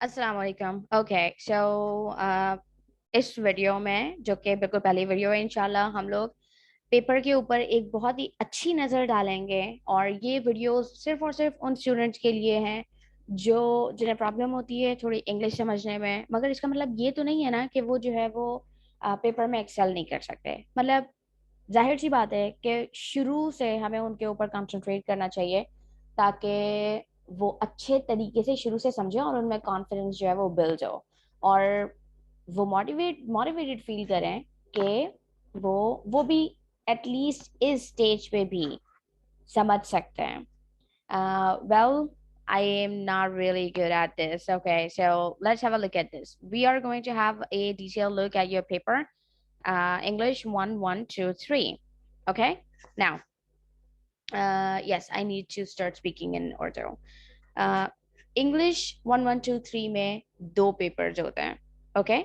अस्सलाम वालेकुम। Okay so इस वीडियो में जो कि बिल्कुल पहली वीडियो है, इंशाल्लाह हम लोग पेपर के ऊपर एक बहुत ही अच्छी नज़र डालेंगे। और ये वीडियो सिर्फ और सिर्फ उन स्टूडेंट्स के लिए हैं जो जिन्हें प्रॉब्लम होती है थोड़ी इंग्लिश समझने में। मगर इसका मतलब ये तो नहीं है ना कि वो जो है वो पेपर में एक्सेल नहीं कर सकते। मतलब जाहिर सी बात है कि शुरू से हमें उनके ऊपर कंसंट्रेट करना चाहिए ताकि वो अच्छे तरीके से शुरू से समझें और उनमें कॉन्फिडेंस जो है वो बिल्ड हो, और वो मोटिवेटेड फील करें कि वो भी एटलीस्ट इस स्टेज पे भी समझ सकते हैं। Well, I am not really good at this. Okay, so let's have a look at this. We are going to have a detailed look at your paper, English 1, 1, 2, 3. Okay, now, yes, I need to start speaking in order. uh, English 1, 1, 2, 3 में दो papers होते हैं। Okay,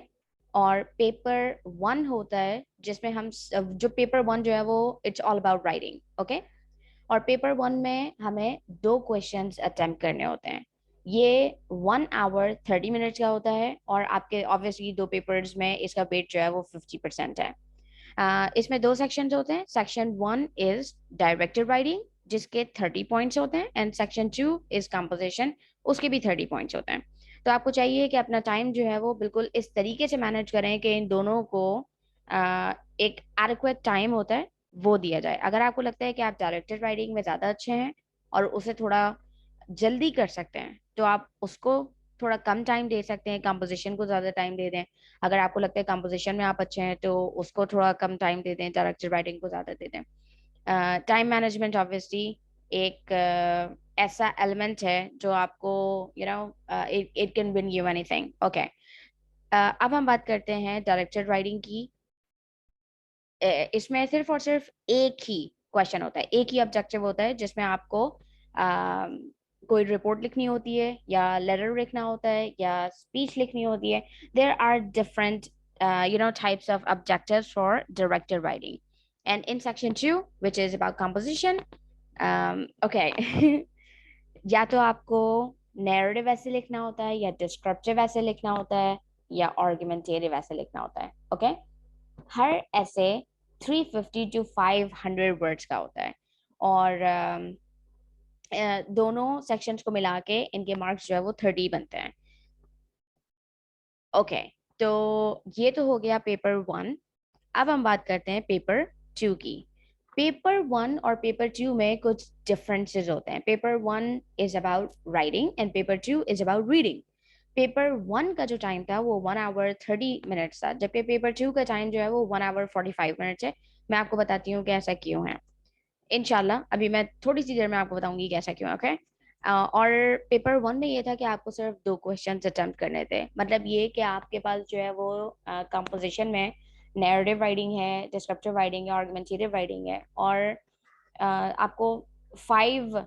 और paper 1 होता है जिसमें हम जो पेपर 1 जो है वो it's all about writing. Okay, और पेपर 1 में हमें दो क्वेश्चंस अटेम्प्ट करने होते हैं। ये 1 आवर 30 मिनट्स का होता है, और आपके ऑब्वियसली दो पेपर्स में इसका वेट जो है वो 50% है। इसमें दो सेक्शंस होते हैं। सेक्शन 1 इज डायरेक्टेड राइटिंग जिसके 30 पॉइंट्स होते हैं, एंड सेक्शन 2 इज कंपोजिशन, उसके भी 30 पॉइंट्स होते हैं। तो आपको चाहिए कि अपना टाइम जो है वो बिल्कुल इस तरीके से मैनेज करें कि इन दोनों को एक एडिक्वेट टाइम होता है वो दिया जाए। अगर आपको लगता है कि आप डायरेक्टेड राइटिंग में ज़्यादा अच्छे हैं और उसे थोड़ा जल्दी कर सकते हैं तो आप उसको थोड़ा कम टाइम दे सकते हैं, कंपोजिशन को ज़्यादा टाइम दे दें। अगर आपको लगता है कंपोजिशन में आप अच्छे हैं तो उसको थोड़ा कम टाइम दे दें, डायरेक्टेड राइटिंग को ज़्यादा दे दें। टाइम मैनेजमेंट ऑब्वियसली एक ऐसा एलिमेंट है जो आपको you know it can win you anything. Okay, अब हम बात करते हैं डायरेक्टेड राइटिंग की। इसमें सिर्फ और सिर्फ एक ही क्वेश्चन होता है, एक ही ऑब्जेक्टिव होता है जिसमें आपको कोई रिपोर्ट लिखनी होती है या लेटर लिखना होता है या स्पीच लिखनी होती है। There are different types of objectives for directed writing, and in section 2 which is about composition, okay, या तो आपको नैरेटिव ऐसे लिखना होता है या डिस्क्रिप्टिव ऐसे लिखना होता है या आर्गुमेंटेटिव ऐसे लिखना होता है। ओके, हर ऐसे 350 to 500 वर्ड्स का होता है, और दोनों सेक्शंस को मिला के इनके मार्क्स जो है वो 30 बनते हैं। ओके, तो ये तो हो गया पेपर 1। अब हम बात करते हैं पेपर 2 की। पेपर 1 और पेपर 2 में कुछ डिफरेंसेस होते हैं। Paper 1 is about writing and paper 2 is about reading. Paper 1 का जो टाइम था वो 1 आवर 30 मिनट्स था, जबकि पेपर 2 का टाइम जो है वो 1 आवर 45 मिनट्स है। मैं आपको बताती हूँ कि ऐसा क्यों है। इनशाला अभी मैं थोड़ी सी देर में आपको बताऊंगी कि ऐसा क्यों है। ओके, और पेपर 1 में ये था कि आपको सिर्फ दो क्वेश्चन अटेम्प्ट करने थे। मतलब ये कि आपके पास जो है वो कंपोजिशन में नैरेटिव राइटिंग है, डिस्क्रिप्टिव राइटिंग है, आर्गुमेंटेटिव राइटिंग है, और आपको 5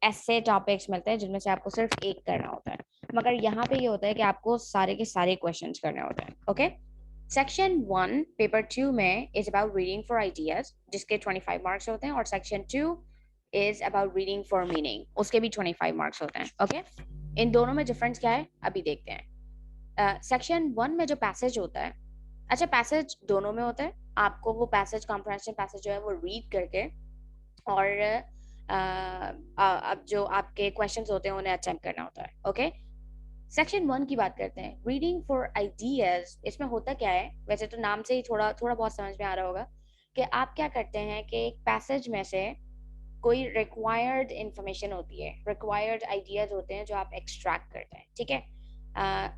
ऐसे टॉपिक्स मिलते हैं जिनमें से आपको सिर्फ एक करना होता है। मगर यहाँ पे ये होता है कि आपको सारे के सारे क्वेश्चंस करने होते हैं। ओके, सेक्शन 1 पेपर 2 में is about reading for ideas जिसके 25 मार्क्स होते हैं, और section 2 is about reading for meaning, उसके भी 25 मार्क्स होते हैं। ओके, इन दोनों में डिफरेंस क्या है अभी देखते हैं। सेक्शन 1 में जो पैसेज होता है, अच्छा पैसेज दोनों में होता है। आपको वो पैसेज कॉम्प्रहेंशन पैसेज जो है वो रीड करके और अब जो आपके क्वेश्चंस होते हैं उन्हें अटेम्प्ट करना होता है। ओके, सेक्शन 1 की बात करते हैं, रीडिंग फॉर आइडियाज। इसमें होता क्या है, वैसे तो नाम से ही थोड़ा थोड़ा बहुत समझ में आ रहा होगा कि आप क्या करते हैं कि एक पैसेज में से कोई रिक्वायर्ड इंफॉर्मेशन होती है, रिक्वायर्ड आइडियाज होते हैं जो आप एक्सट्रैक्ट करते हैं। ठीक है,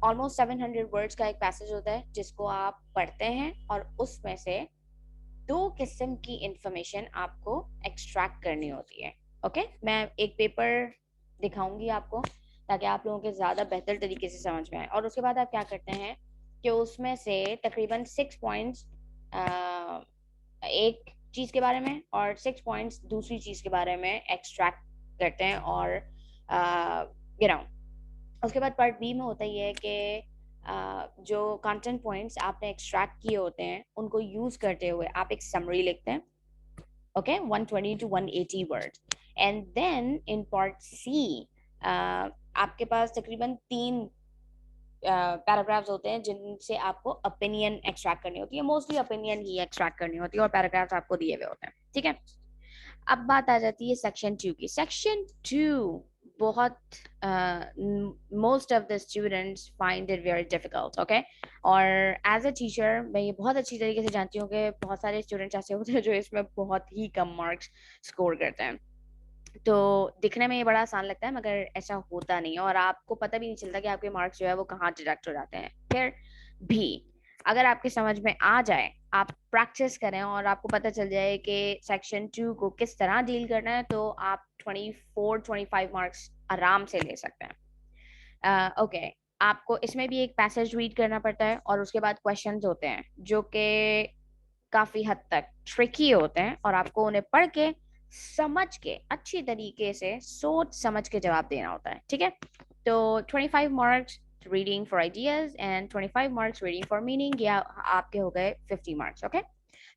ऑलमोस्ट 700 वर्ड्स का एक पैसेज होता है जिसको आप पढ़ते हैं और उसमें से दो किस्म की इंफॉर्मेशन आपको एक्सट्रैक्ट करनी होती है। ओके, मैं एक पेपर दिखाऊंगी आपको ताकि आप लोगों के ज़्यादा बेहतर तरीके से समझ में आए। और उसके बाद आप क्या करते हैं कि उसमें से तकरीबन 6 पॉइंट्स एक चीज़ के बारे में और 6 पॉइंट्स दूसरी चीज़ के बारे में एक्सट्रैक्ट करते हैं। और यू नो उसके बाद पार्ट बी में होता ही है कि जो कंटेंट पॉइंट्स आपने एक्सट्रैक्ट किए होते हैं उनको यूज करते हुए आप एक समरी लिखते हैं। Okay, 120 to 180 word. And then in part C आपके पास तकरीबन 3 पैराग्राफ्स होते हैं जिनसे आपको ओपिनियन एक्सट्रैक्ट करनी होती है, मोस्टली ओपिनियन ही एक्सट्रैक्ट करनी होती है, और पैराग्राफ्स आपको दिए हुए होते हैं, ठीक है। अब बात आ जाती है सेक्शन 2 की। सेक्शन 2 बहुत most of the students find it very difficult, okay. और एज अ टीचर मैं ये बहुत अच्छी तरीके से जानती हूँ कि बहुत सारे स्टूडेंट्स ऐसे होते हैं जो इसमें बहुत ही कम मार्क्स स्कोर करते हैं। तो दिखने में ये बड़ा आसान लगता है, मगर ऐसा होता नहीं है, और आपको पता भी नहीं चलता कि आपके मार्क्स जो है वो कहाँ डिडक्ट हो जाते हैं। फिर भी अगर आपके समझ में आ जाए, आप प्रैक्टिस करें और आपको पता चल जाए कि सेक्शन 2 को किस तरह डील करना है, तो आप 24-25 मार्क्स आराम से ले सकते हैं। ओके, आपको इसमें भी एक पैसेज रीड करना पड़ता है, और उसके बाद क्वेश्चंस होते हैं जो कि काफी हद तक ट्रिकी होते हैं, और आपको उन्हें पढ़ के समझ के अच्छी तरीके से सोच समझ के जवाब देना होता है, ठीक है। तो 25 marks reading for ideas and 25 marks reading for meaning, या आपके हो गए 50 मार्क्स, ओके।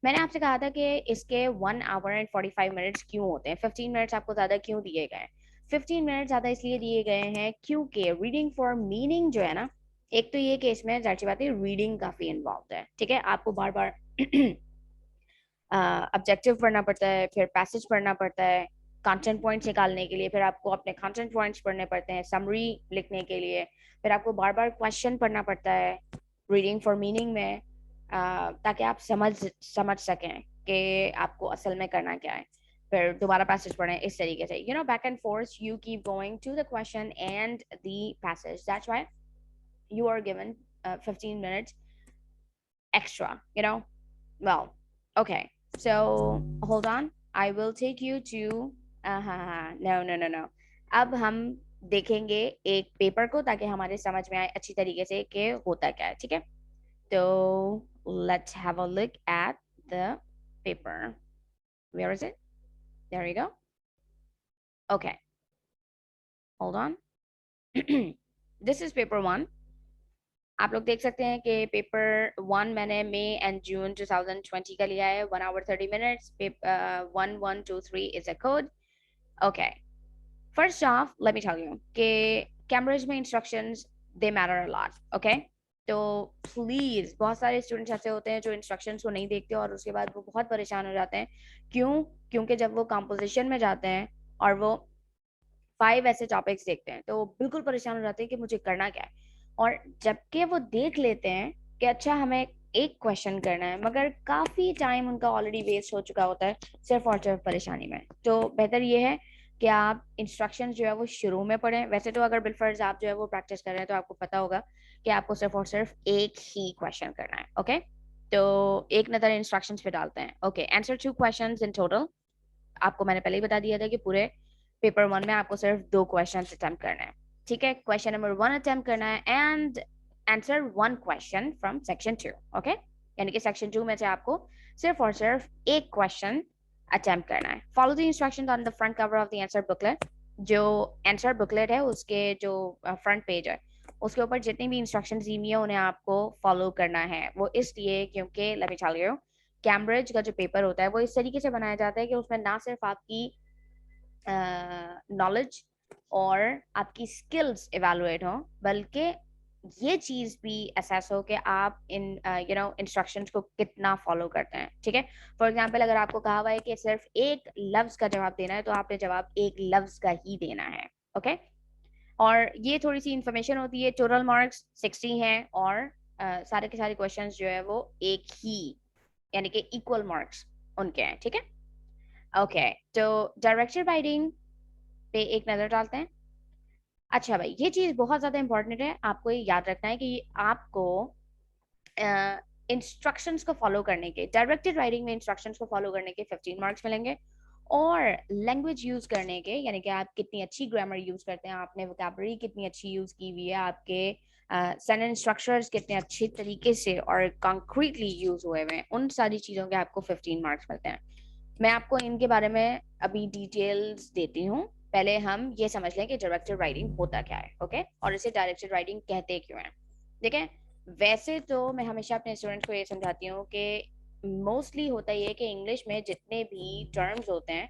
मैंने आपसे कहा था कि इसके 1 hour and 45 minutes क्यों होते हैं, 15 मिनट्स आपको ज्यादा क्यों दिए गए हैं। 15 मिनट ज्यादा इसलिए दिए गए हैं क्योंकि रीडिंग फॉर मीनिंग जो है ना, एक तो ये कि इसमें जाहिर सी बात है रीडिंग काफी इन्वॉल्व है, ठीक है। आपको बार बार ऑब्जेक्टिव पढ़ना पड़ता है, फिर पैसेज पढ़ना पड़ता है कंटेंट पॉइंट्स निकालने के लिए, फिर आपको अपने कंटेंट पॉइंट्स पढ़ने पड़ते हैं समरी लिखने के लिए, फिर आपको बार बार क्वेश्चन पढ़ना पड़ता है रीडिंग फॉर मीनिंग में, ताकि आप समझ सकें कि आपको असल में करना क्या है। फिर दोबारा पैसेज पढ़ें, इस तरीके से back and forth you keep going to the question and the passage, that's why you are given 15 minutes extra. Well, okay, so hold on, I will take you to no no no no, अब हम देखेंगे एक paper को, ताकि हमारे समझ में आए अच्छी तरीके से कि होता क्या है, ठीक है। तो let's have a look at the paper. Where is it? There you go. Okay, hold on. This is paper 1. आप लोग देख सकते हैं कि पेपर 1 मैंने मई एंड जून 2020 का लिया है, 1 hour 30 minutes. Paper 1-1-2-3 is a code. Okay, first off let me tell you कि कैम्ब्रिज में instructions they matter a lot, okay. तो प्लीज, बहुत सारे स्टूडेंट्स ऐसे होते हैं जो इंस्ट्रक्शंस को नहीं देखते और उसके बाद वो बहुत परेशान हो जाते हैं। क्यों? क्योंकि जब वो कंपोजिशन में जाते हैं और वो 5 ऐसे टॉपिक्स देखते हैं, तो वो बिल्कुल परेशान हो जाते हैं कि मुझे करना क्या है। और जबकि वो देख लेते हैं कि अच्छा हमें एक क्वेश्चन करना है, मगर काफी टाइम उनका ऑलरेडी वेस्ट हो चुका होता है सिर्फ और सिर्फ परेशानी में। तो बेहतर ये है कि आप इंस्ट्रक्शंस जो है वो शुरू में पढ़ें। वैसे तो अगर बिलफर्ज आप जो है वो प्रैक्टिस कर रहे हैं तो आपको पता होगा कि आपको सिर्फ और सिर्फ एक ही क्वेश्चन करना है, ओके। तो एक नजर इंस्ट्रक्शंस पे डालते हैं। Okay, answer 2 questions in total. आपको मैंने पहले ही बता दिया था कि पूरे पेपर 1 में आपको सिर्फ 2 क्वेश्चन अटेम्प्ट करना है, ठीक है। क्वेश्चन नंबर 1 अटेम्प्ट करना है and answer 1 question from section 2, okay. यानी कि सेक्शन 2 में से आपको सिर्फ और सिर्फ एक क्वेश्चन अटेम्प्ट करना है। Follow the instructions on the front cover of the answer booklet. जो आंसर बुकलेट है उसके जो फ्रंट पेज है उसके ऊपर जितनी भी इंस्ट्रक्शंस दी हुई है उन्हें आपको फॉलो करना है। वो इसलिए क्योंकि let me tell you, Cambridge का जो पेपर होता है वो इस तरीके से बनाया जाता है कि उसमें ना सिर्फ आपकी नॉलेज और आपकी स्किल्स इवेलुएट हो, बल्कि ये चीज भी असेस हो कि आप इन इंस्ट्रक्शंस को कितना फॉलो करते हैं, ठीक है। फॉर एग्जांपल, अगर आपको कहा हुआ है कि सिर्फ एक लफ्ज का जवाब देना है तो आपने जवाब एक लफ्ज का ही देना है, ओके। और ये थोड़ी सी इंफॉर्मेशन होती है। टोटल मार्क्स 60 हैं और सारे के सारे क्वेश्चंस जो है वो एक ही, यानी कि इक्वल मार्क्स उनके हैं, ठीक है। ओके, तो डायरेक्टेड राइटिंग पे एक नजर डालते हैं। अच्छा भाई, ये चीज बहुत ज्यादा इंपॉर्टेंट है, आपको ये याद रखना है कि आपको इंस्ट्रक्शंस को फॉलो करने के, डायरेक्टेड राइटिंग में इंस्ट्रक्शंस को फॉलो करने के 15 मार्क्स मिलेंगे, और लैंग्वेज यूज करने के, यानी कि आप कितनी अच्छी ग्रामर यूज करते हैं, आपने वोकैबुलरी कितनी अच्छी यूज की हुई है, आपके सेंटेंस स्ट्रक्चर्स कितने अच्छे तरीके से और कॉन्क्रीटली यूज हुए हैं, उन सारी चीजों के आपको 15 मार्क्स मिलते हैं। मैं आपको इनके बारे में अभी डिटेल्स देती हूँ। पहले हम ये समझ लें कि डायरेक्टेड राइटिंग होता क्या है, ओके, और इसे डायरेक्टेड राइटिंग कहते क्यों हैं। देखें, वैसे तो मैं हमेशा अपने स्टूडेंट्स को ये समझाती हूँ कि मोस्टली होता ये है कि इंग्लिश में जितने भी टर्म्स होते हैं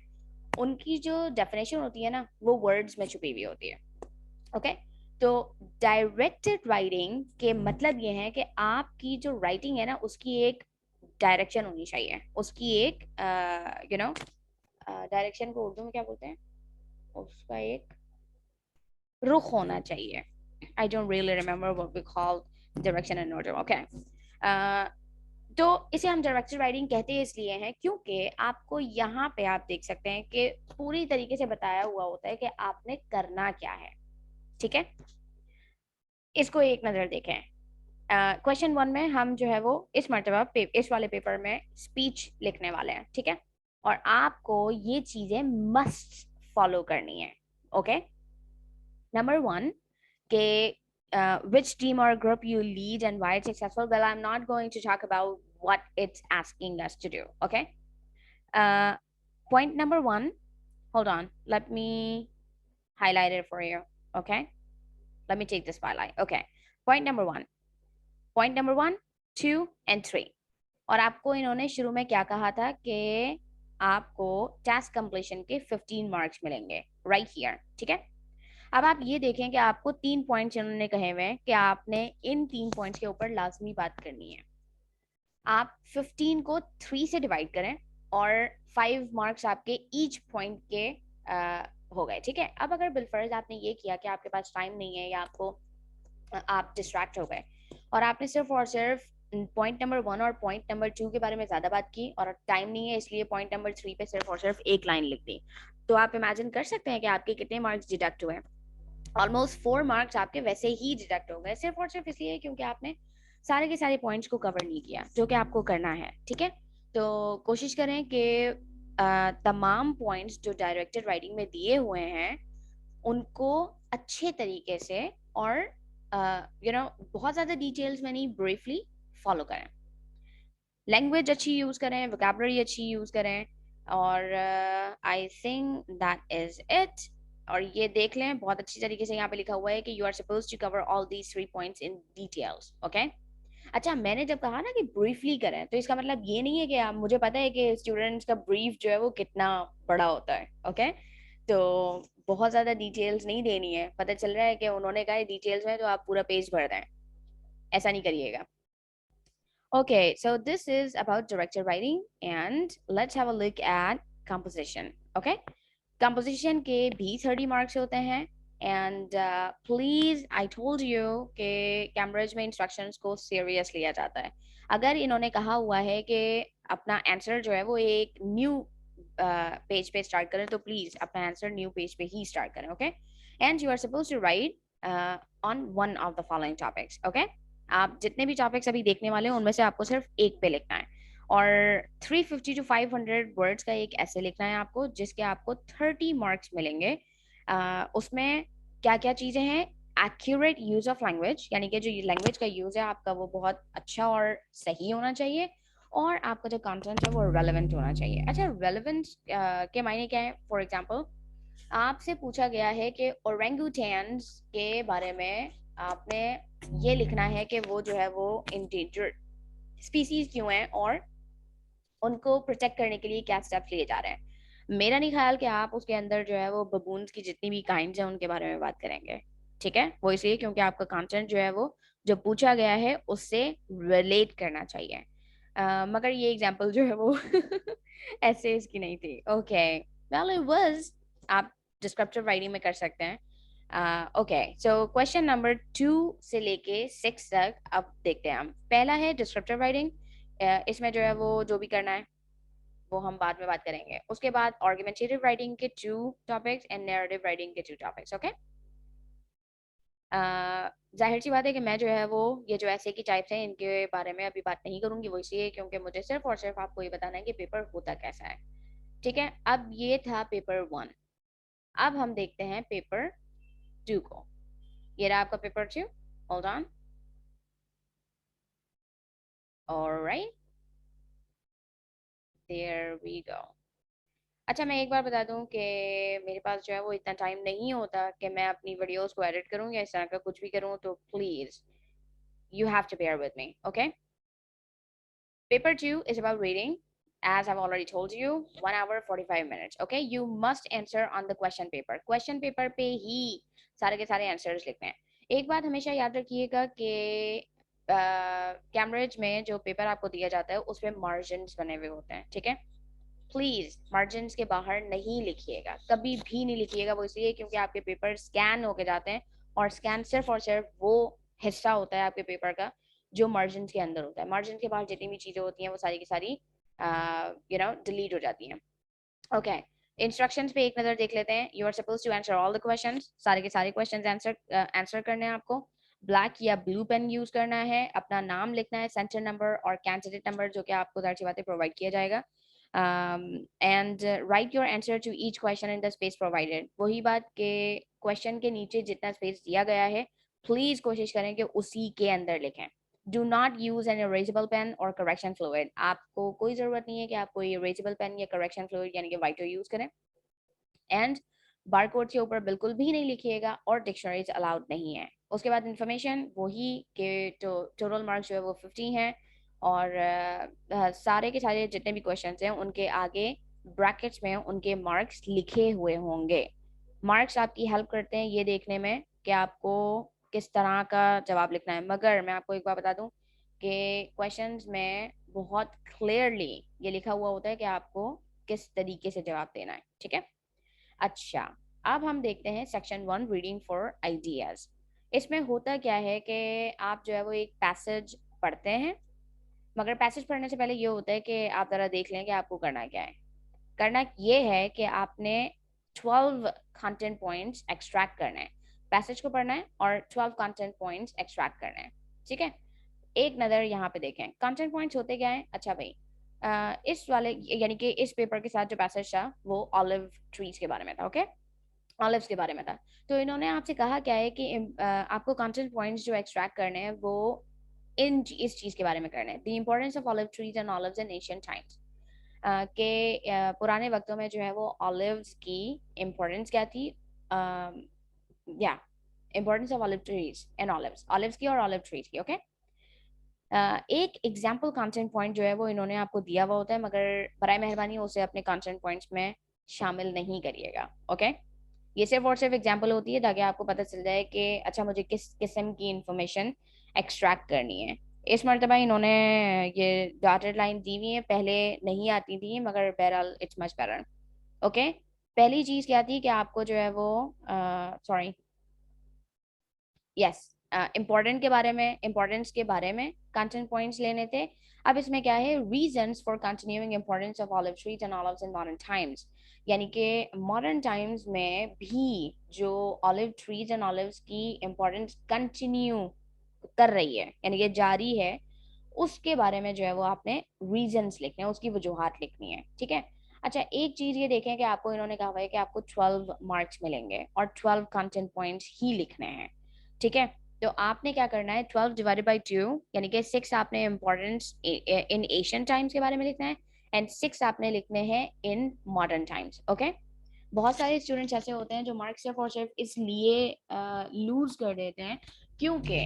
उनकी जो डेफिनेशन होती है ना, वो वर्ड्स में छुपी हुई होती है, ओके। तो डायरेक्टेड राइटिंग के मतलब ये है कि आपकी जो राइटिंग है ना उसकी एक डायरेक्शन होनी चाहिए, उसकी एक डायरेक्शन को उर्दू में क्या बोलते हैं, उसका एक रुख होना चाहिए। I don't really remember what we call direction in Urdu. Okay, तो इसे हम डायरेक्टेड राइटिंग कहते हैं इसलिए हैं क्योंकि आपको यहाँ पे आप देख सकते हैं कि पूरी तरीके से बताया हुआ होता है कि आपने करना क्या है। ठीक है, इसको एक नजर देखें। क्वेश्चन वन में हम जो है वो इस मर्तबा इस वाले पेपर में स्पीच लिखने वाले हैं। ठीक है, और आपको ये चीजें मस्ट फॉलो करनी है। ओके, नंबर वन के which team or group you lead and why it's successful. Well, I'm not going to talk about what it's asking us to do. Okay, uh, point number one, hold on, let me highlight it for you. Okay, let me take this highlight. Okay, point number one, point number one, two and three. और आपको इन्होंने शुरू में क्या कहा था कि आपको टास्क कंप्लीशन के 15 मार्क्स मिलेंगे राइट हियर। ठीक है, अब आप ये देखें कि आपको 3 पॉइंट्स इन्होंने कहे हुए हैं कि आपने इन 3 पॉइंट्स के ऊपर लाजमी बात करनी है। आप 15 को 3 से डिवाइड करें और 5 मार्क्स आपके ईच पॉइंट के हो गए। ठीक है, अब अगर बिलफर्ज आपने ये किया कि आपके पास टाइम नहीं है या आपको आप डिस्ट्रैक्ट हो गए और आपने सिर्फ और सिर्फ पॉइंट नंबर वन और पॉइंट नंबर टू के बारे में ज्यादा बात की और टाइम नहीं है इसलिए पॉइंट नंबर थ्री पे सिर्फ और सिर्फ एक लाइन लिख दी, तो आप इमेजिन कर सकते हैं कि आपके कितने मार्क्स डिडक्ट हुए। ऑलमोस्ट 4 मार्क्स आपके वैसे ही डिडक्ट हो गए सिर्फ और सिर्फ इसलिए क्योंकि आपने सारे के सारे पॉइंट्स को कवर नहीं किया जो कि आपको करना है। ठीक है, तो कोशिश करें कि तमाम पॉइंट्स जो डायरेक्टेड राइटिंग में दिए हुए हैं उनको अच्छे तरीके से और बहुत ज्यादा डिटेल्स में नहीं, ब्रीफली फॉलो करें। लैंग्वेज अच्छी यूज करें, वोकैबुलरी अच्छी यूज करें और I think that is it. और ये देख लें बहुत अच्छी तरीके से यहाँ पे लिखा हुआ है कि you are suppose to cover all these 3 points in details. Okay, अच्छा मैंने जब कहा ना कि ब्रीफली करें तो इसका मतलब ये नहीं है कि आप, मुझे पता है कि स्टूडेंट्स का ब्रीफ जो है वो कितना बड़ा होता है। ओके, तो बहुत ज्यादा डिटेल्स नहीं देनी है, पता चल रहा है कि उन्होंने कहा डिटेल्स में तो आप पूरा पेज भर दें, ऐसा नहीं करिएगा। Okay, so this is about directed writing and let's have a look at composition. Okay, composition के भी 30 marks होते हैं and please I told you कि कैम्ब्रिज में instructions को serious लिया जाता है। अगर इन्होंने कहा हुआ है कि अपना आंसर जो है वो एक न्यू पेज पे स्टार्ट करें तो प्लीज अपना आंसर न्यू पेज पे ही स्टार्ट करें। Okay, and you are suppose to write on one of the following topics. Okay, आप जितने भी टॉपिक्स अभी देखने वाले हैं उनमें से आपको सिर्फ एक पे लिखना है और 350 टू 500 वर्ड्स का एक ऐसे लिखना है आपको जिसके आपको 30 मार्क्स मिलेंगे। उसमें क्या क्या चीजें हैं, एक्यूरेट यूज ऑफ लैंग्वेज, यानी कि जो लैंग्वेज का यूज है आपका वो बहुत अच्छा और सही होना चाहिए और आपका जो कंटेंट है वो रेलेवेंट होना चाहिए। अच्छा, रेलेवेंट के मायने क्या है? फॉर एग्जांपल आपसे पूछा गया है कि ओरेंगुटेन्स के बारे में आपने ये लिखना है कि वो जो है वो इंडेंजर्ड स्पीसीज क्यों है और उनको प्रोटेक्ट करने के लिए क्या स्टेप्स लिए जा रहे हैं। मेरा नहीं ख्याल कि आप उसके अंदर जो है वो बबून्स की जितनी भी काइंड्स हैं उनके बारे में बात करेंगे। ठीक है, वो इसलिए क्योंकि आपका कंटेंट जो है वो जो पूछा गया है उससे रिलेट करना चाहिए। मगर ये एग्जांपल जो है वो ऐसे इसकी नहीं थी। ओके, वेल इट वाज, आप डिस्क्रिप्टिव राइटिंग में कर सकते हैं। ओके, सो क्वेश्चन नंबर 2 से लेके 6 तक अब देखते हैं। हम पहला है डिस्क्रिप्टिव राइटिंग, इसमें जो है वो जो भी करना है वो हम बाद में बात करेंगे। उसके बाद आर्गुमेंटेटिव राइटिंग के 2 टॉपिक्स एंड नैरेटिव राइटिंग के 2 टॉपिक्स। ओके, जाहिर सी बात है कि मैं जो है वो ये जो ऐसे की टाइप्स हैं इनके बारे में अभी बात नहीं करूंगी, वो इसलिए क्योंकि मुझे सिर्फ और सिर्फ आपको ये बताना है कि पेपर होता कैसा है। ठीक है, अब ये था पेपर 1, अब हम देखते हैं पेपर 2 को। ये रहा आपका paper 2, hold on, alright, there we go. अच्छा मैं एक बार बता दूं कि मेरे पास जो है वो इतना टाइम नहीं होता कि मैं अपनी वीडियोस को एडिट करूं या इस तरह का कुछ भी करूं, तो please you have to bear with me. Okay, paper 2 is about reading, as I've already told you, 1 hour 45 minutes. Okay, you must answer on the question paper पे ही सारे के सारे आंसर्स लिखने हैं। एक बात हमेशा याद रखिएगा कि कैम्ब्रिज में जो पेपर आपको दिया जाता है उसमें मार्जिन्स बने हुए होते हैं, ठीक है। प्लीज मार्जिन्स के बाहर नहीं लिखिएगा, कभी भी नहीं लिखिएगा। वो इसलिए क्योंकि आपके पेपर स्कैन होके जाते हैं, और स्कैन सिर्फ और सिर्फ वो हिस्सा होता है आपके पेपर का जो मार्जिन के अंदर होता है। मार्जिन के बाहर जितनी भी चीजें होती हैं वो सारी की सारी डिलीट हो जाती हैं। ओके, इंस्ट्रक्शंस पे एक नजर देख लेते हैं। You are suppose to answer all the questions, सारे के सारे क्वेश्चंस आंसर करने हैं आपको। ब्लैक या ब्लू पेन यूज करना है, अपना नाम लिखना है, सेंटर नंबर और कैंडिडेट नंबर जो कि आपको जाहिर सी बातें प्रोवाइड किया जाएगा। And write your answer to each question in the space provided. वही बात के क्वेश्चन के नीचे जितना स्पेस दिया गया है प्लीज कोशिश करें कि उसी के अंदर लिखें। Do not use an erasable pen और करेक्शन फ्लूइड। आपको कोई जरूरत नहीं है कि आप कोई इरेजेबल पेन या करेक्शन फ्लूइड यानी कि वाइटर यूज करें। एंड बारकोड के ऊपर बिल्कुल भी नहीं लिखिएगा, और डिक्शनरीज अलाउड नहीं है। उसके बाद इंफॉर्मेशन वही के टोटल मार्क्स जो है वो 50 हैं, और सारे के सारे जितने भी क्वेश्चन हैं उनके आगे ब्रैकेट्स में उनके मार्क्स लिखे हुए होंगे। मार्क्स आपकी हेल्प करते हैं ये देखने में कि आपको किस तरह का जवाब लिखना है। मगर मैं आपको एक बार बता दूं कि क्वेश्चंस में बहुत क्लियरली ये लिखा हुआ होता है कि आपको किस तरीके से जवाब देना है, ठीक है। अच्छा, अब हम देखते हैं सेक्शन 1, रीडिंग फॉर आइडियाज। इसमें होता क्या है कि आप जो है वो एक पैसेज पढ़ते हैं, मगर पैसेज पढ़ने से पहले ये होता है कि आप जरा देख लें कि आपको करना क्या है। करना ये है कि आपने 12 कंटेंट पॉइंट्स एक्सट्रैक्ट करना है। पैसेज को पढ़ना है और 12 कंटेंट पॉइंट्स एक्सट्रैक्ट करना है, ठीक है। एक नज़र यहाँ पे देखें, कंटेंट पॉइंट्स होते क्या है। अच्छा भाई, इस वाले यानी कि इस पेपर के साथ जो पैसेज था वो ऑलिव ट्रीज के बारे में था, ओके। ऑलिव्स के बारे में था। तो इन्होंने आपसे कहा क्या है कि आपको कंटेंट पॉइंट्स जो एक्सट्रैक्ट करने हैं वो इस चीज के बारे में करने हैं। The importance of olive trees and olives in ancient times. के पुराने वक्तों में जो है वो ऑलिव्स की इम्पोर्टेंस क्या थी। या importance of olive trees and olives, olives की और ऑलिव ट्रीज की, ओके। एक एग्जाम्पल कंटेंट पॉइंट जो है वो इन्होंने आपको दिया हुआ होता है, मगर बराए मेहरबानी उसे अपने कंटेंट पॉइंट्स में शामिल नहीं करिएगा, ओके। ये सिर्फ और सिर्फ एग्जाम्पल होती है ताकि आपको पता चल जाए कि अच्छा मुझे किस किस्म की इंफॉर्मेशन एक्सट्रैक्ट करनी है। इस मरतबा इन्होंने ये डॉटेड लाइन दी हुई है, पहले नहीं आती थी मगर बहरहाल इट्स मच बेटर, ओके। पहली चीज क्या थी कि आपको जो है वो सॉरी यस इम्पोर्टेंट के बारे में, इम्पोर्टेंस के बारे में कंटेंट पॉइंट्स लेने थे। अब इसमें क्या है, reasons for continuing importance of olive trees and olives in modern times. यानी कि मॉडर्न टाइम्स में भी जो ऑलिव ट्रीज एंड ऑलिव्स की इम्पोर्टेंस कंटिन्यू कर रही है यानी कि जारी है, उसके बारे में जो है वो आपने रीजंस लिखने हैं, उसकी वजूहात लिखनी है, ठीक है। अच्छा, एक चीज ये देखें कि आपको इन्होंने कहा हुआ है कि आपको 12 मार्क्स मिलेंगे और 12 कंटेंट पॉइंट्स ही लिखने हैं, ठीक है। तो आपने क्या करना है, 12 डिवाइडेड बाई 2 यानी कि 6 आपने इम्पोर्टेंस इन एशियन टाइम्स के बारे में लिखना है, एंड 6 आपने लिखने हैं इन मॉडर्न टाइम्स, ओके। बहुत सारे स्टूडेंट्स ऐसे होते हैं जो मार्क्स सिर्फ और सिर्फ इसलिए लूज कर देते हैं क्योंकि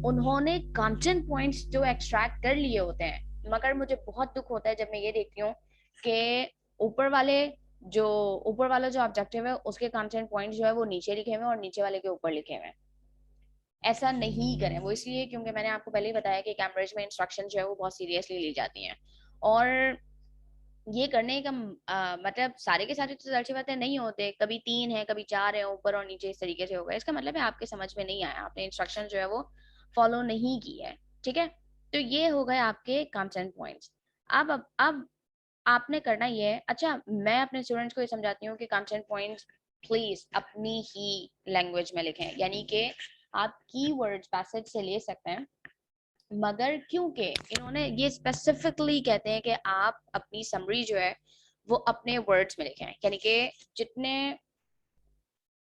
उन्होंने कंटेंट पॉइंट्स जो एक्सट्रैक्ट कर लिए होते हैं। मगर मुझे बहुत दुख होता है जब मैं ये देखती हूँ कि ऊपर वाले जो ऊपर वाला जो ऑब्जेक्टिव है उसके कंटेंट पॉइंट जो है वो नीचे लिखे हुए हैं और नीचे वाले के ऊपर लिखे हुए हैं। ऐसा नहीं करें, वो इसलिए क्योंकि मैंने आपको पहले ही बताया कि कैम्ब्रिज में इंस्ट्रक्शन जो है वो बहुत सीरियसली ली जाती हैं। और ये करने का मतलब सारे के सारे तो जाहिर बातें नहीं होते, कभी 3 है कभी 4 है ऊपर और नीचे इस तरीके से होगा, इसका मतलब है आपके समझ में नहीं आया, आपने इंस्ट्रक्शन जो है वो फॉलो नहीं की है, ठीक है। तो ये हो गए आपके कंटेंट पॉइंट्स। अब आपने करना ये है। अच्छा, मैं अपने स्टूडेंट्स को ये समझाती हूँ कि कंटेंट पॉइंट्स प्लीज अपनी ही लैंग्वेज में लिखें, यानी कि आप कीवर्ड्स पैसेज से ले सकते हैं, मगर क्योंकि इन्होंने ये स्पेसिफिकली कहते हैं कि आप अपनी समरी जो है वो अपने वर्ड्स में लिखें, यानी कि जितने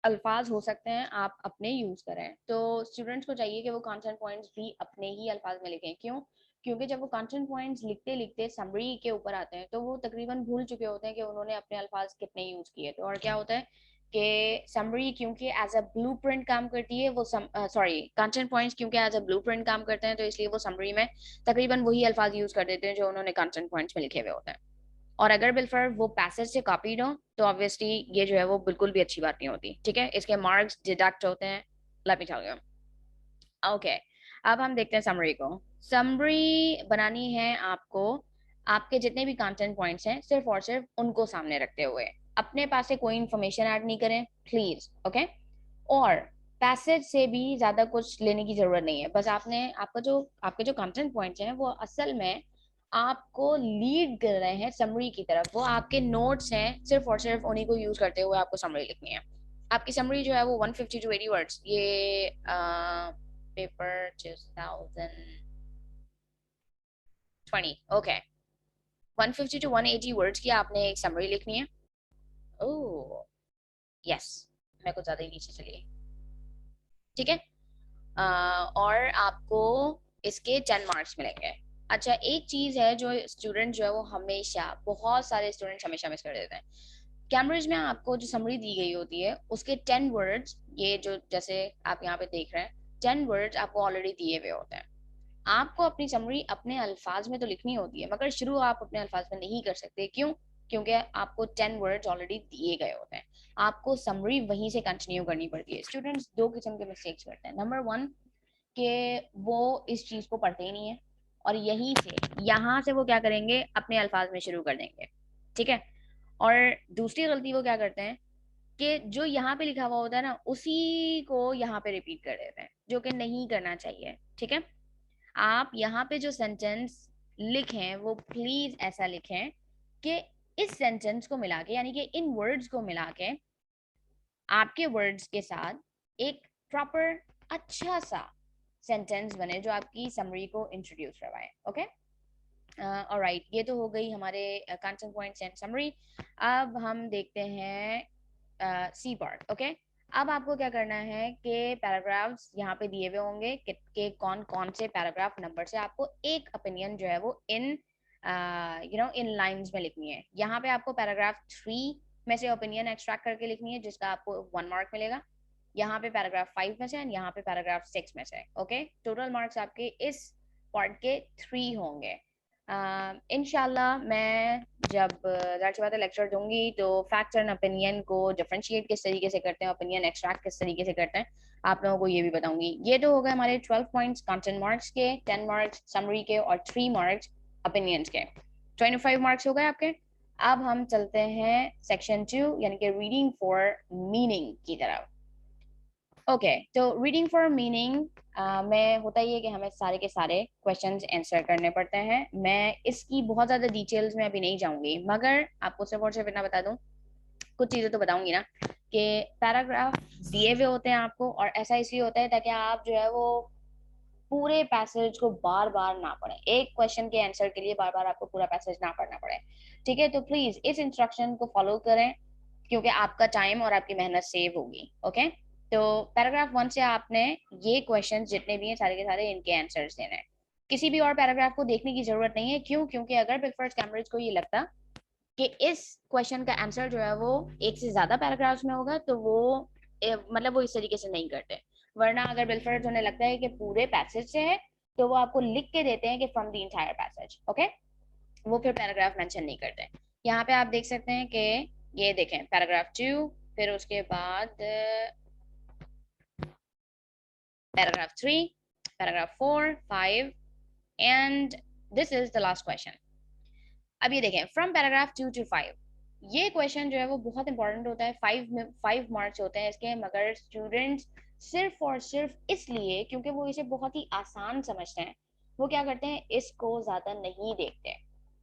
अल्फाज हो सकते हैं आप अपने यूज करें। तो स्टूडेंट्स को चाहिए कि वो कंटेंट पॉइंट्स भी अपने ही अल्फाज में लिखें। क्यों? क्योंकि जब वो कंटेंट पॉइंट्स लिखते लिखते समरी के ऊपर आते हैं तो वो तकरीबन भूल चुके होते हैं कि उन्होंने अपने अल्फाज कितने यूज किए। तो और क्या होता है कि समरी क्योंकि एज अ ब्लूप्रिंट काम करती है, वो सॉरी कंटेंट पॉइंट्स क्योंकि एज अ ब्लूप्रिंट काम करते हैं तो इसलिए वो समरी में तकरीबन वही अल्फाज यूज कर देते हैं जो उन्होंने कंटेंट पॉइंट्स में लिखे हुए होते हैं। और अगर बिलफर वो पैसेज से कॉपीड हो तो ऑब्वियसली ये जो है वो बिल्कुल भी अच्छी बात नहीं होती, ठीक है। इसके मार्क्स डिडक्ट होते हैं let me tell you. Okay, अब हम देखते हैं समरी को। समरी बनानी है आपको, आपके जितने भी कंटेंट पॉइंट्स हैं सिर्फ और सिर्फ उनको सामने रखते हुए, अपने पास से कोई इंफॉर्मेशन ऐड नहीं करें प्लीज, ओके। और पैसेज से भी ज्यादा कुछ लेने की जरूरत नहीं है, बस आपने आपके जो कंटेंट पॉइंट्स हैं वो असल में आपको लीड कर रहे हैं समरी की तरफ, वो आपके नोट्स हैं, सिर्फ और सिर्फ उन्हीं को यूज करते हुए आपको समरी लिखनी है। आपकी समरी जो है वो 150 to 80 वर्ड्स, ये पेपर 2020, ओके, 150 to 180 वर्ड्स की आपने एक समरी लिखनी है। ओह यस, मैं कुछ ज्यादा ही नीचे चलिए, ठीक है। और आपको इसके 10 मार्क्स मिलेंगे। अच्छा, एक चीज है जो स्टूडेंट जो है वो हमेशा, बहुत सारे स्टूडेंट्स हमेशा मिस कर देते हैं। कैम्ब्रिज में आपको जो समरी दी गई होती है उसके 10 वर्ड्स, ये जो जैसे आप यहाँ पे देख रहे हैं, 10 वर्ड्स आपको ऑलरेडी दिए हुए होते हैं। आपको अपनी समरी अपने अल्फाज में तो लिखनी होती है, मगर शुरू आप अपने अल्फाज में नहीं कर सकते। क्यों? क्योंकि आपको 10 वर्ड्स ऑलरेडी दिए गए होते हैं, आपको समरी वहीं से कंटिन्यू करनी पड़ती है। स्टूडेंट्स दो किस्म के मिस्टेक्स करते हैं। नंबर वन, कि वो इस चीज को पढ़ते ही नहीं है, और यहीं से यहाँ से वो क्या करेंगे, अपने अल्फाज में शुरू कर देंगे, ठीक है। और दूसरी गलती वो क्या करते हैं कि जो यहाँ पे लिखा हुआ होता है ना उसी को यहाँ पे रिपीट कर देते हैं, जो कि नहीं करना चाहिए, ठीक है। आप यहाँ पे जो सेंटेंस लिखें वो प्लीज ऐसा लिखें कि इस सेंटेंस को मिला के, यानी कि इन वर्ड्स को मिला के आपके वर्ड्स के साथ एक प्रॉपर अच्छा सा सेंटेंस बने जो आपकी समरी को इंट्रोड्यूस करवाए, ओके। ऑलराइट, ये तो हो गई हमारे कंटेंट पॉइंट्स एंड समरी। अब हम देखते हैं सी पार्ट, ओके। अब आपको क्या करना है कि पैराग्राफ्स यहाँ पे दिए हुए होंगे कि कौन कौन से पैराग्राफ नंबर से आपको एक ओपिनियन जो है वो इन इन लाइंस में लिखनी है। यहाँ पे आपको पैराग्राफ 3 में से ओपिनियन एक्सट्रैक्ट करके लिखनी है जिसका आपको 1 मार्क मिलेगा। यहाँ पे पैराग्राफ 5 में से, यहाँ पे पैराग्राफ 6 में से, ओके। टोटल मार्क्स आपके इस पार्ट के 3 होंगे। इंशाल्लाह मैं जब जाहिर सी बात है लेक्चर दूंगी तो फैक्ट एंड ओपिनियन को डिफरेंशिएट किस तरीके से करते हैं, ओपिनियन एक्सट्रैक्ट किस तरीके से करते हैं, आप लोगों को ये भी बताऊंगी। ये तो हो गए हमारे 12 पॉइंट्स कंटेंट मार्क्स के, 10 मार्क्स समरी के और 3 मार्क्स ओपिनियंस के, 25 मार्क्स हो गए आपके। अब हम चलते हैं सेक्शन 2 यानी कि रीडिंग फॉर मीनिंग की तरफ। ओके, तो रीडिंग फॉर मीनिंग में होता ही है कि हमें सारे के सारे क्वेश्चंस आंसर करने पड़ते हैं। मैं इसकी बहुत ज़्यादा डिटेल्स में अभी नहीं जाऊंगी, मगर आपको सिर्फ और सिर्फ इतना बता दूं, कुछ चीज़ें तो बताऊंगी ना, कि पैराग्राफ दिए हुए होते हैं आपको, और ऐसा इसलिए होता है ताकि आप जो है वो पूरे पैसेज को बार बार ना पढ़ें, एक क्वेश्चन के आंसर के लिए बार बार आपको पूरा पैसेज ना पढ़ना पड़े, ठीक है। तो प्लीज इस इंस्ट्रक्शन को फॉलो करें, क्योंकि आपका टाइम और आपकी मेहनत सेव होगी, ओके। तो पैराग्राफ 1 से आपने ये क्वेश्चन जितने भी हैं सारे के सारे इनके आंसर्स देने हैं। किसी भी और पैराग्राफ को देखने की जरूरत नहीं है। क्यों? क्योंकि अगर बिग फर्स्ट कैम्ब्रिज को ये लगता कि इस क्वेश्चन का आंसर जो है वो एक से ज्यादा पैराग्राफ्स में होगा तो वो मतलब वो इस तरीके से नहीं करते। वरना अगर बिलफर्ड उन्हें लगता है कि पूरे पैसेज से है तो वो आपको लिख के देते हैं कि from the entire passage, okay. वो फिर पैराग्राफ मेंशन नहीं करते। यहाँ पे आप देख सकते हैं कि ये देखें पैराग्राफ 2, फिर उसके बाद paragraph 3, paragraph 4, 5 and this is the last question. अब ये देखें फ्रॉम पैराग्राफ 2 to 5, ये क्वेश्चन जो है वो बहुत इंपॉर्टेंट होता है। 5 मार्क्स होते हैं इसके, मगर स्टूडेंट्स सिर्फ और सिर्फ इसलिए क्योंकि वो इसे बहुत ही आसान समझते हैं, वो क्या करते हैं, इसको ज्यादा नहीं देखते,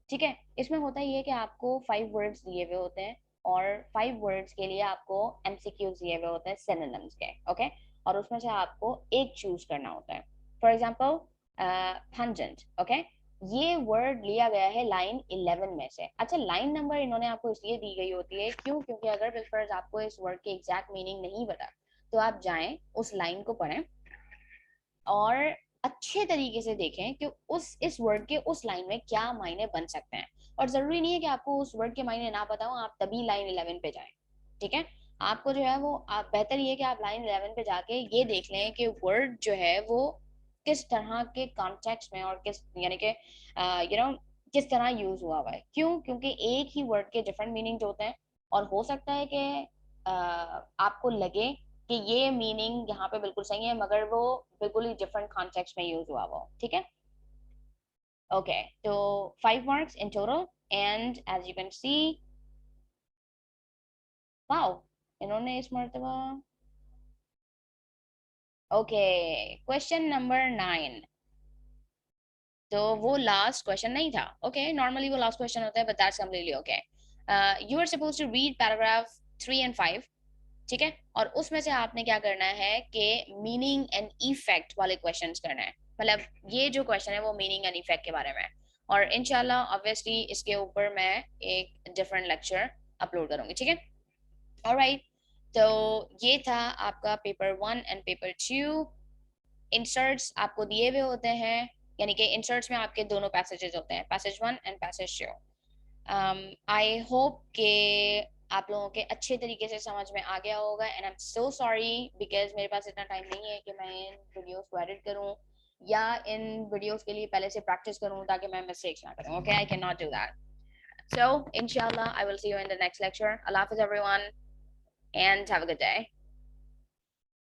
ठीक है। इसमें होता ही है कि आपको 5 वर्ड्स दिए हुए होते हैं, और 5 वर्ड्स के लिए आपको एमसीक्यूज दिए हुए होते हैं सिनोनिम्स के, ओके। और उसमें से आपको एक चूज करना होता है। फॉर एग्जाम्पल पंजेंट, ओके, ये वर्ड लिया गया है लाइन 11 में से। अच्छा, लाइन नंबर इन्होंने आपको इसलिए दी गई होती है, क्यों? क्योंकि अगर बिलफर्ज आपको इस वर्ड के एग्जैक्ट मीनिंग नहीं पता तो आप जाएं उस लाइन को पढ़ें और अच्छे तरीके से देखें कि उस इस वर्ड के उस लाइन में क्या मायने बन सकते हैं। और जरूरी नहीं है कि आपको उस वर्ड के मायने ना पता हो आप तभी लाइन 11 पे जाएं, ठीक है। आपको जो है वो आप बेहतर ये है कि आप लाइन 11 पे जाके ये देख लें कि वर्ड जो है वो किस तरह के कॉन्टेक्स्ट में और किस यानी कि किस तरह यूज हुआ है। क्यों? क्योंकि एक ही वर्ड के डिफरेंट मीनिंग्स होते हैं, और हो सकता है कि आपको लगे कि ये मीनिंग यहाँ पे बिल्कुल सही है, मगर वो बिल्कुल ही डिफरेंट कॉन्टेक्स्ट में यूज हुआ वो, ठीक है। ओके, तो 5 marks in total, and as you can see, wow, इन्होंने इस मर्तबा, ओके, क्वेश्चन नंबर 9। तो वो लास्ट क्वेश्चन नहीं था, ओके, नॉर्मली वो लास्ट क्वेश्चन होता है, but that's completely okay. You are suppose to read paragraph 3 and 5, ठीक है, और उसमें से आपने क्या करना है कि मीनिंग एंड इफेक्ट वाले क्वेश्चंस करना है, मतलब ये जो क्वेश्चन है वो मीनिंग एंड इफेक्ट के बारे में है। और इंशाल्लाह ऑब्वियसली इसके ऊपर मैं एक डिफरेंट लेक्चर अपलोड करूंगी, ठीक है। ऑलराइट, तो ये था आपका पेपर 1 एंड पेपर 2। इंसर्ट्स आपको दिए हुए होते हैं, यानी कि इंसर्ट्स में आपके दोनों पैसेजेस होते हैं, passage 1 and passage 2। I hope कि आप लोगों के अच्छे तरीके से समझ में आ गया होगा, and I am so sorry because मेरे पास इतना टाइम नहीं है कि मैं इन वीडियोस को एडिट करूं या इन वीडियोस के लिए पहले से प्रैक्टिस करूं ताकि मैं मिस्टेक्स ना करूं, okay, I can not do that. So inshallah I will see you in the next lecture. Allah Hafiz everyone, and have a good day.